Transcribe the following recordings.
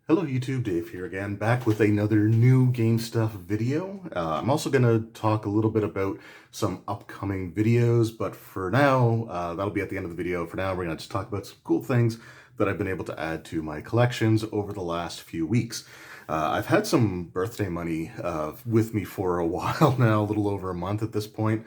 Hello YouTube, Dave here again, back with another new game stuff video. I'm also going to talk a little bit about some upcoming videos, but for now, that'll be at the end of the video. For now, we're going to just talk about some cool things that I've been able to add to my collections over the last few weeks. I've had some birthday money with me for a while now, a little over a month at this point.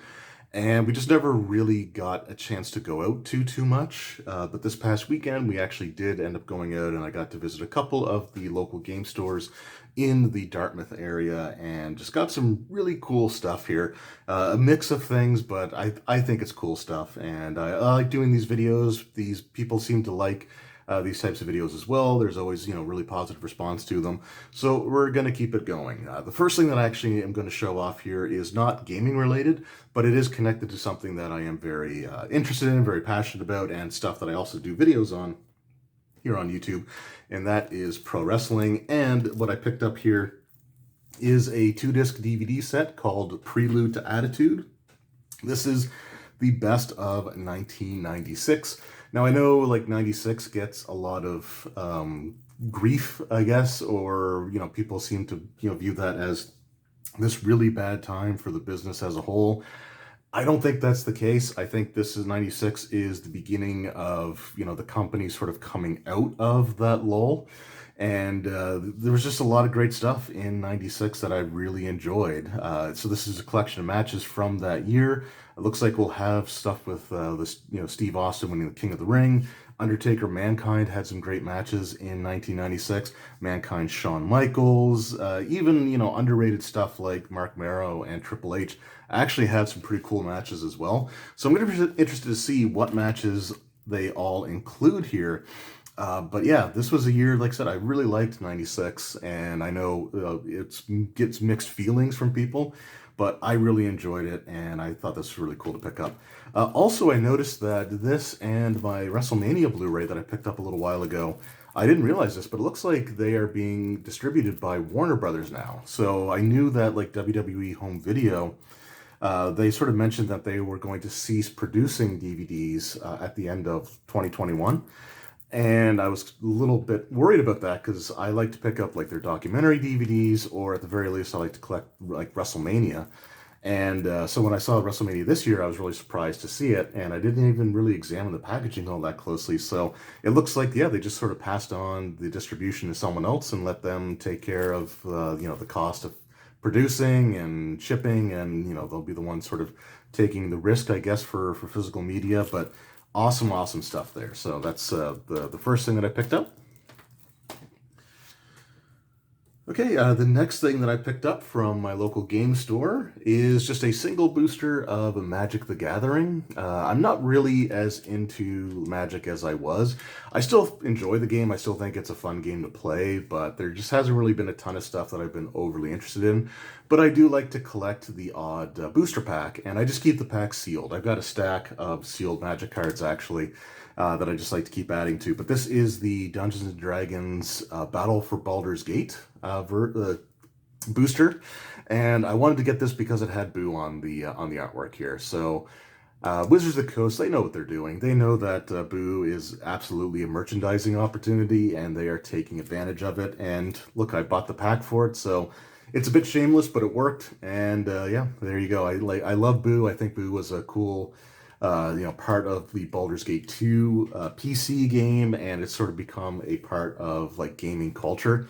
And we just never really got a chance to go out too much. But this past weekend, we actually did end up going out, and I got to visit a couple of the local game stores in the Dartmouth area and just got some really cool stuff here. A mix of things, but I think it's cool stuff. And I like doing these videos. These people seem to like these types of videos as well. There's always, really positive response to them. So we're going to keep it going. The first thing that I actually am going to show off here is not gaming related, but it is connected to something that I am very interested in, very passionate about, and stuff that I also do videos on here on YouTube, and that is pro wrestling. And what I picked up here is a 2-disc DVD set called Prelude to Attitude. This is the best of 1996. Now, I know, 96 gets a lot of grief, I guess, or, people seem to, view that as this really bad time for the business as a whole. I don't think that's the case. I think this is 96 is the beginning of, the company sort of coming out of that lull. And there was just a lot of great stuff in 96 that I really enjoyed. So this is a collection of matches from that year. It looks like we'll have stuff with Steve Austin winning the King of the Ring. Undertaker Mankind had some great matches in 1996. Mankind Shawn Michaels, even underrated stuff like Mark Marrow and Triple H actually had some pretty cool matches as well. So I'm going to be interested to see what matches they all include here. But yeah, this was a year, like I said, I really liked 96, and I know it gets mixed feelings from people, but I really enjoyed it, and I thought this was really cool to pick up. Also, I noticed that this and my WrestleMania Blu-ray that I picked up a little while ago, I didn't realize this, but it looks like they are being distributed by Warner Brothers now. So I knew that like WWE Home Video, they sort of mentioned that they were going to cease producing DVDs at the end of 2021. And I was a little bit worried about that because I like to pick up like their documentary DVDs, or at the very least I like to collect like WrestleMania. And so when I saw WrestleMania this year, I was really surprised to see it, and I didn't even really examine the packaging all that closely. So it looks like, yeah, they just sort of passed on the distribution to someone else and let them take care of the cost of producing and shipping, and they'll be the ones sort of taking the risk, I guess, for physical media. But awesome stuff there. So that's the first thing that I picked up. Okay, the next thing that I picked up from my local game store is just a single booster of Magic the Gathering. I'm not really as into Magic as I was. I still enjoy the game. I still think it's a fun game to play, but there just hasn't really been a ton of stuff that I've been overly interested in. But I do like to collect the odd booster pack, and I just keep the pack sealed. I've got a stack of sealed Magic cards, actually, that I just like to keep adding to. But this is the Dungeons & Dragons Battle for Baldur's Gate booster, and I wanted to get this because it had Boo on the artwork here. So Wizards of the Coast, they know what they're doing. They know that Boo is absolutely a merchandising opportunity, and they are taking advantage of it. And look, I bought the pack for it, so it's a bit shameless, but it worked. And yeah, there you go. I love Boo. I think Boo was a cool part of the Baldur's Gate 2 PC game, and it's sort of become a part of like gaming culture.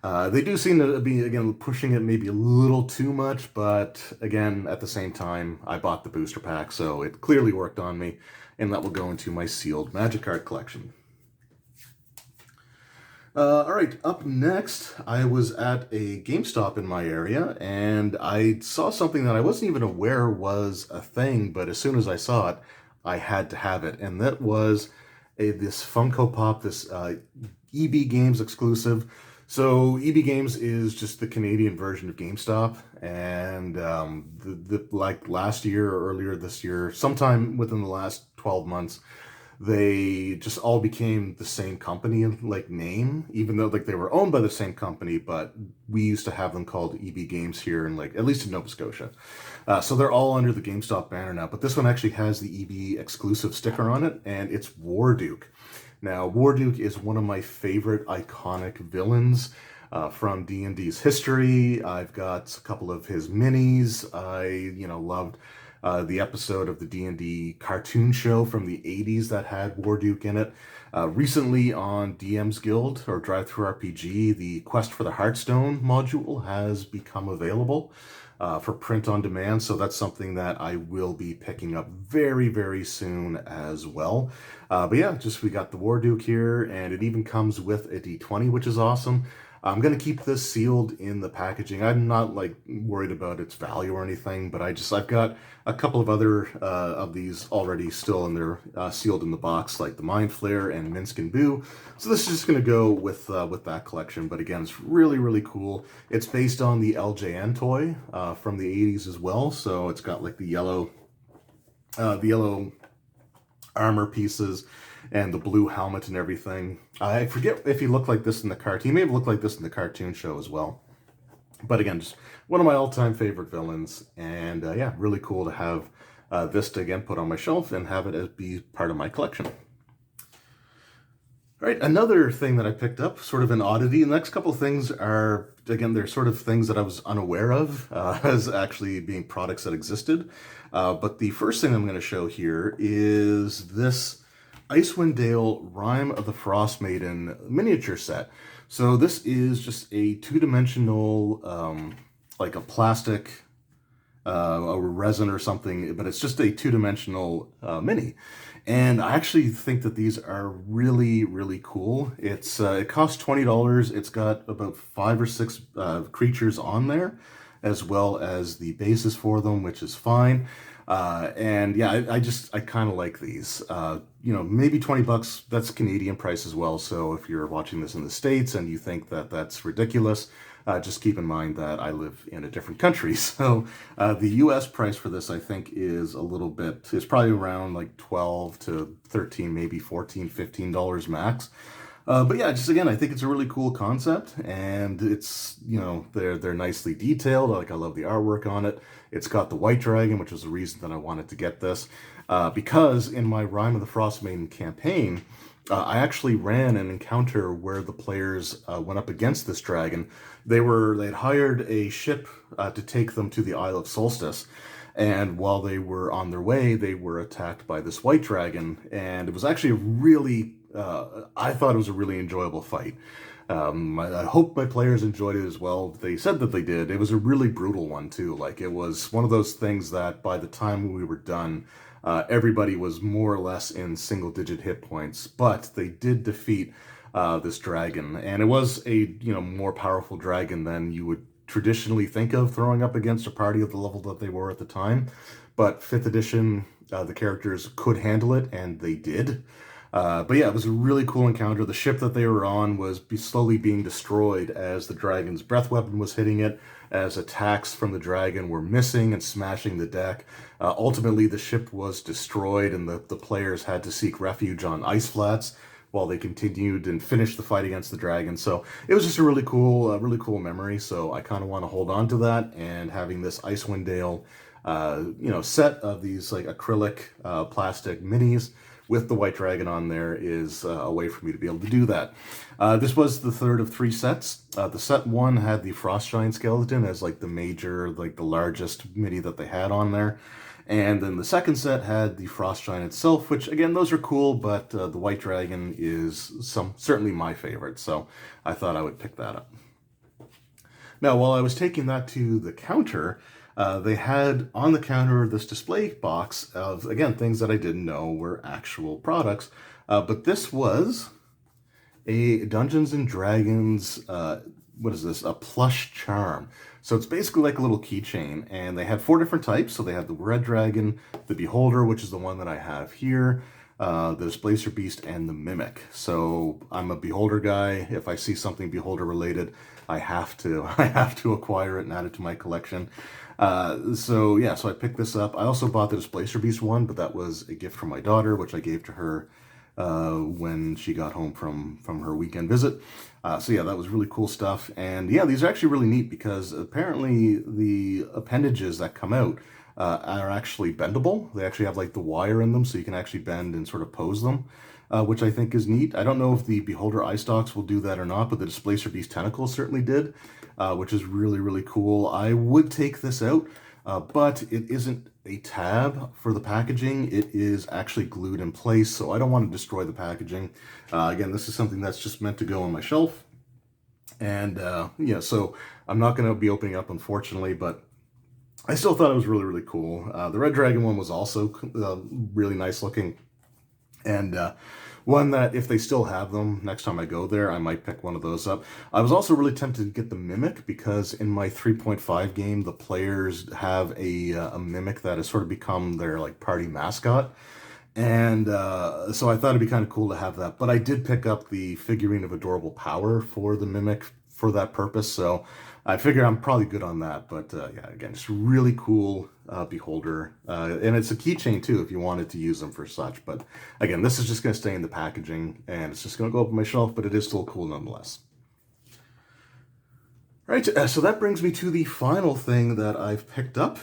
They do seem to be, again, pushing it maybe a little too much, but again, at the same time, I bought the booster pack, so it clearly worked on me, and that will go into my sealed Magic card collection. All right, up next, I was at a GameStop in my area, and I saw something that I wasn't even aware was a thing, but as soon as I saw it, I had to have it, and that was this Funko Pop, this EB Games exclusive. So EB Games is just the Canadian version of GameStop, and like last year or earlier this year, sometime within the last 12 months, they just all became the same company, like name, even though like they were owned by the same company, but we used to have them called EB Games here in at least in Nova Scotia. So they're all under the GameStop banner now, but this one actually has the EB exclusive sticker on it, and it's Warduke. Now, Warduke is one of my favorite iconic villains from D&D's history. I've got a couple of his minis. Loved the episode of the D&D cartoon show from the 80s that had Warduke in it. Recently on DM's Guild, or Drive Through RPG, the Quest for the Heartstone module has become available for print on demand, so that's something that I will be picking up very, very soon as well. But yeah, we got the Warduke here, and it even comes with a D20, which is awesome. I'm going to keep this sealed in the packaging. I'm not like worried about its value or anything, but I've got a couple of other of these already still in there, sealed in the box, like the Mind Flayer and Minsk and Boo. So this is just going to go with that collection. But again, it's really, really cool. It's based on the LJN toy from the 80s as well. So it's got like the yellow armor pieces and the blue helmet and everything. I forget if he looked like this in the cartoon. He may have looked like this in the cartoon show as well. But again, just one of my all-time favorite villains. And yeah, really cool to have this to again put on my shelf and have it as be part of my collection. All right, another thing that I picked up, sort of an oddity. The next couple of things are, again, they're sort of things that I was unaware of as actually being products that existed. But the first thing I'm going to show here is this Icewind Dale Rime of the Frostmaiden miniature set. So this is just a two-dimensional, like a plastic, a resin or something, but it's just a two-dimensional mini. And I actually think that these are really, really cool. It costs $20. It's got about 5 or 6 creatures on there, as well as the bases for them, which is fine. And yeah, I kind of like these. Maybe $20, that's Canadian price as well. So if you're watching this in the States and you think that that's ridiculous, just keep in mind that I live in a different country. So the US price for this, I think, is probably around like 12 to 13, maybe 14, $15 max. But yeah, just again, I think it's a really cool concept, and it's, they're nicely detailed. Like, I love the artwork on it. It's got the white dragon, which was the reason that I wanted to get this, because in my Rime of the Frostmaiden campaign, I actually ran an encounter where the players went up against this dragon. They'd hired a ship to take them to the Isle of Solstice. And while they were on their way, they were attacked by this white dragon. And it was actually I thought it was a really enjoyable fight. I hope my players enjoyed it as well. They said that they did. It was a really brutal one too. Like, it was one of those things that by the time we were done, everybody was more or less in single-digit hit points. But they did defeat this dragon, and it was a more powerful dragon than you would traditionally think of throwing up against a party at the level that they were at the time. But 5th edition, the characters could handle it, and they did. But yeah, it was a really cool encounter. The ship that they were on was slowly being destroyed as the dragon's breath weapon was hitting it, as attacks from the dragon were missing and smashing the deck. Ultimately, the ship was destroyed, and the players had to seek refuge on ice flats while they continued and finished the fight against the dragon. So it was just a really cool memory. So I kind of want to hold on to that, and having this Icewind Dale, set of these like acrylic plastic minis with the white dragon on there is a way for me to be able to do that. This was the third of 3 sets. The set 1 had the Frost Giant skeleton as like the major, like the largest mini that they had on there. And then the second set had the Frost Giant itself, which again, those are cool, but the white dragon is certainly my favorite. So I thought I would pick that up. Now, while I was taking that to the counter, they had on the counter this display box of, again, things that I didn't know were actual products. But this was a Dungeons & Dragons, what is this? A plush charm. So it's basically like a little keychain. And they had 4 different types. So they had the Red Dragon, the Beholder, which is the one that I have here, the Displacer Beast, and the Mimic. So I'm a Beholder guy. If I see something Beholder related, I have to acquire it and add it to my collection. So I picked this up. I also bought the Displacer Beast one, but that was a gift from my daughter, which I gave to her when she got home from her weekend visit. That was really cool stuff. And yeah, these are actually really neat because apparently the appendages that come out are actually bendable. They actually have like the wire in them, so you can actually bend and sort of pose them, which I think is neat. I don't know if the Beholder eye stalks will do that or not, but the Displacer Beast tentacles certainly did, which is really, really cool. I would take this out, but it isn't a tab for the packaging. It is actually glued in place, so I don't want to destroy the packaging. Again, this is something that's just meant to go on my shelf. And yeah, so I'm not going to be opening up, unfortunately, but I still thought it was really, really cool. The Red Dragon one was also really nice looking. And one that, if they still have them, next time I go there, I might pick one of those up. I was also really tempted to get the Mimic, because in my 3.5 game, the players have a Mimic that has sort of become their like party mascot. And so I thought it'd be kind of cool to have that. But I did pick up the figurine of Adorable Power for the Mimic for that purpose. So I figure I'm probably good on that. But yeah, again, it's really cool Beholder. And it's a keychain too if you wanted to use them for such. But again, this is just going to stay in the packaging and it's just going to go up on my shelf, but it is still cool nonetheless. Right, so that brings me to the final thing that I've picked up.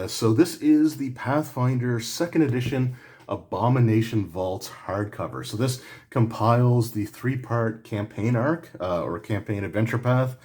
So this is the Pathfinder 2nd edition Abomination Vaults hardcover. So this compiles the 3-part campaign arc, or campaign adventure path,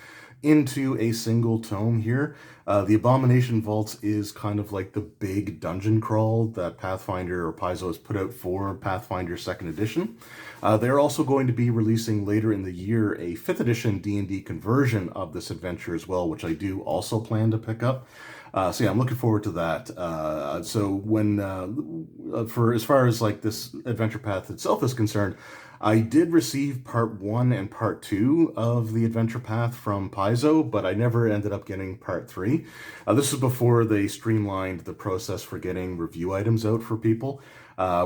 into a single tome here. The Abomination Vaults is kind of like the big dungeon crawl that Pathfinder or Paizo has put out for Pathfinder 2nd edition. They're also going to be releasing later in the year a 5th edition D&D conversion of this adventure as well, which I do also plan to pick up. So yeah, I'm looking forward to that. So when, for as far as like this adventure path itself is concerned, I did receive part 1 and part 2 of the adventure path from Paizo, but I never ended up getting part 3. This is before they streamlined the process for getting review items out for people,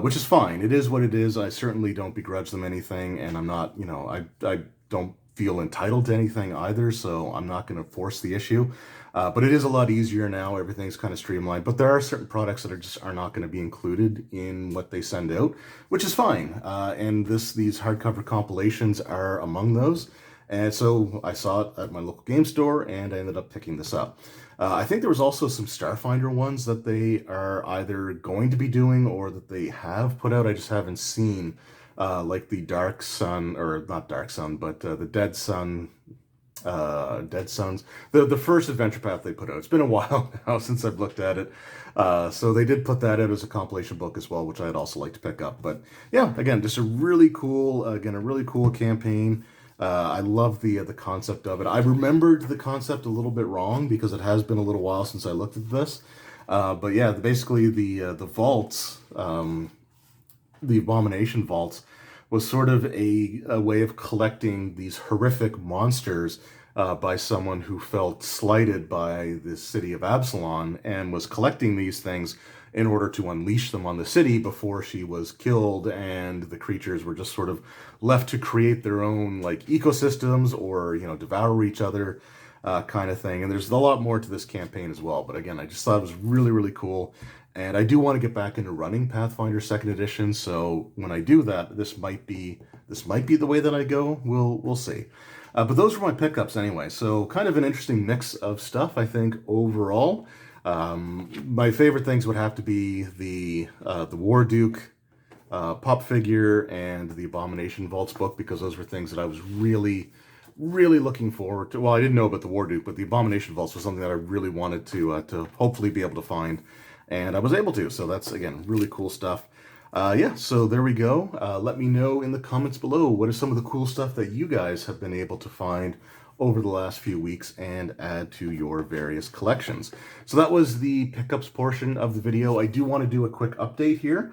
which is fine. It is what it is. I certainly don't begrudge them anything, and I'm not, you know, I don't feel entitled to anything either, so I'm not going to force the issue. But it is a lot easier now. Everything's kind of streamlined. But there are certain products that are not going to be included in what they send out, which is fine. And these hardcover compilations are among those. And so I saw it at my local game store, and I ended up picking this up. I think there was also some Starfinder ones that they are either going to be doing or that they have put out. I just haven't seen, like the Dark Sun, or not Dark Sun, but the Dead Sun. Dead Suns, the first adventure path they put out. It's been a while now since I've looked at it. So they did put that out as a compilation book as well, which I'd also like to pick up. But yeah, again, just a really cool, a really cool campaign. I love the concept of it. I remembered the concept a little bit wrong because it has been a little while since I looked at this. But yeah, basically the vaults, the Abomination vaults, was sort of a way of collecting these horrific monsters by someone who felt slighted by the city of Absalon and was collecting these things in order to unleash them on the city before she was killed, and the creatures were just sort of left to create their own like ecosystems or, you know, devour each other, kind of thing. And there's a lot more to this campaign as well. But again, I just thought it was really, really cool. And I do want to get back into running Pathfinder 2nd edition, so when I do that, this might be the way that I go. We'll see. But those were my pickups anyway. So kind of an interesting mix of stuff, I think, overall. My favorite things would have to be the Warduke pop figure and the Abomination Vaults book, because those were things that I was really looking forward to. Well, I didn't know about the Warduke, but the Abomination Vaults was something that I really wanted to hopefully be able to find. And I was able to, so that's, again, really cool stuff. Yeah, so there we go. Let me know in the comments below what is some of the cool stuff that you guys have been able to find over the last few weeks and add to your various collections. So that was the pickups portion of the video. I do want to do a quick update here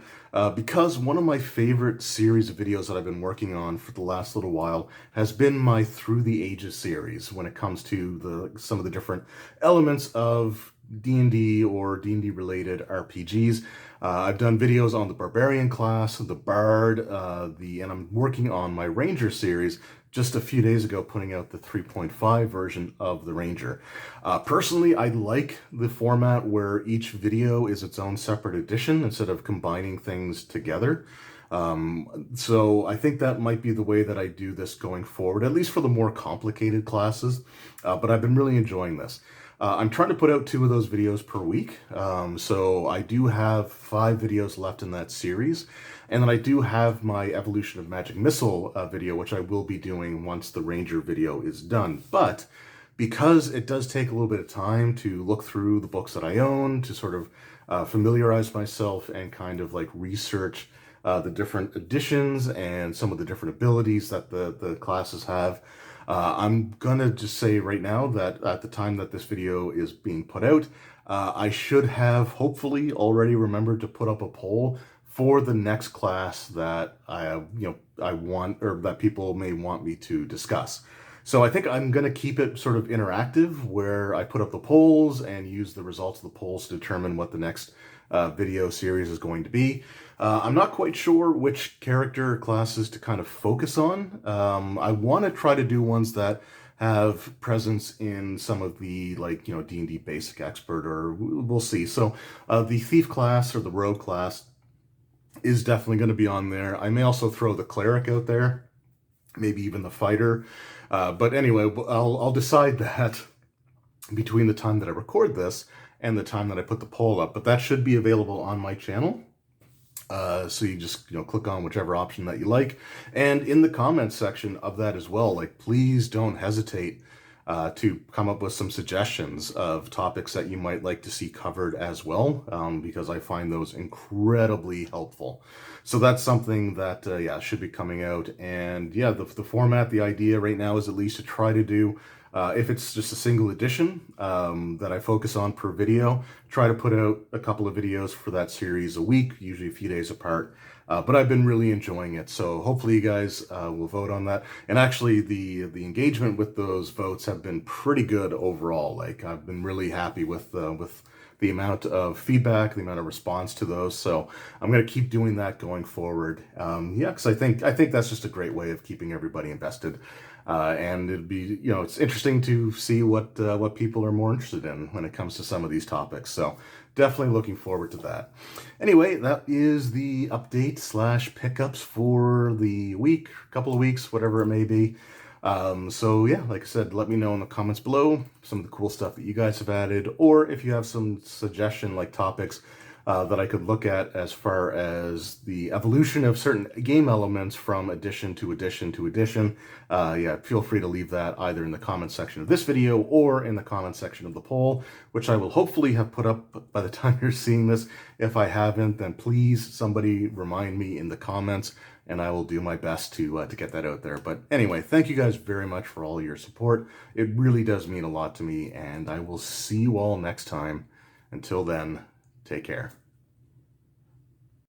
because one of my favorite series of videos that I've been working on for the last little while has been my Through the Ages series when it comes to some of the different elements of D&D or D&D related RPGs. I've done videos on the Barbarian class, the Bard, and I'm working on my Ranger series just a few days ago, putting out the 3.5 version of the Ranger. Personally, I like the format where each video is its own separate edition instead of combining things together. So I think that might be the way that I do this going forward, at least for the more complicated classes, but I've been really enjoying this. I'm trying to put out 2 of those videos per week. So I do have 5 videos left in that series. And then I do have my Evolution of Magic Missile video, which I will be doing once the Ranger video is done. But because it does take a little bit of time to look through the books that I own, to sort of familiarize myself and kind of like research the different editions and some of the different abilities that the classes have, I'm gonna just say right now that at the time that this video is being put out, I should have hopefully already remembered to put up a poll for the next class that I want, or that people may want me to discuss. So I think I'm going to keep it sort of interactive, where I put up the polls and use the results of the polls to determine what the next video series is going to be. I'm not quite sure which character classes to kind of focus on. I want to try to do ones that have presence in some of the, like, D&D Basic Expert, or we'll see. So the Thief class or the Rogue class is definitely going to be on there. I may also throw the Cleric out there, maybe even the Fighter. But anyway, I'll decide that between the time that I record this and the time that I put the poll up. But that should be available on my channel. So you just click on whichever option that you like, and in the comments section of that as well, like, please don't hesitate to come up with some suggestions of topics that you might like to see covered as well, because I find those incredibly helpful. So that's something that should be coming out. And yeah, the format, the idea right now is at least to try to do, if it's just a single edition that I focus on per video, try to put out a couple of videos for that series a week, usually a few days apart. But I've been really enjoying it, so hopefully you guys will vote on that. And actually, the engagement with those votes have been pretty good overall. Like, I've been really happy with the amount of feedback, the amount of response to those. So I'm going to keep doing that going forward. Because I think that's just a great way of keeping everybody invested. And it'd be, it's interesting to see what people are more interested in when it comes to some of these topics. So definitely looking forward to that. Anyway, that is the update / pickups for the week, couple of weeks, whatever it may be. So yeah, like I said, let me know in the comments below some of the cool stuff that you guys have added, or if you have some suggestion like topics that I could look at as far as the evolution of certain game elements from edition to edition to edition. Feel free to leave that either in the comment section of this video or in the comment section of the poll, which I will hopefully have put up by the time you're seeing this. If I haven't, then please somebody remind me in the comments, and I will do my best to get that out there. But anyway, thank you guys very much for all your support. It really does mean a lot to me, and I will see you all next time. Until then, take care.